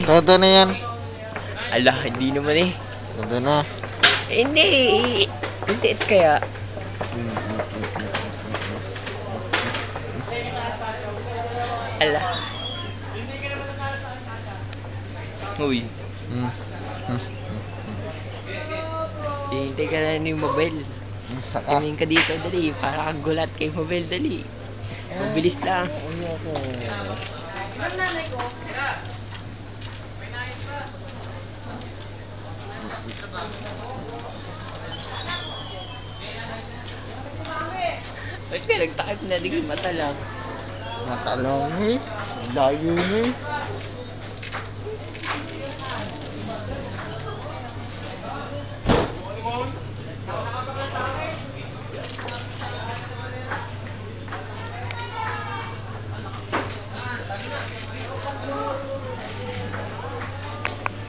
Todo na yan. Ala, hindi naman eh. Todo na. Hindi. Hindi kaya. Ala. Uy. Hihintay ka na ni Mabel. Saka. Tingin ka dito, dali. Para kang gulat kay Mabel, dali. Mabilis lang. Ba't ka nagtakip na di mata lang? Mata lang eh. Dayo na eh.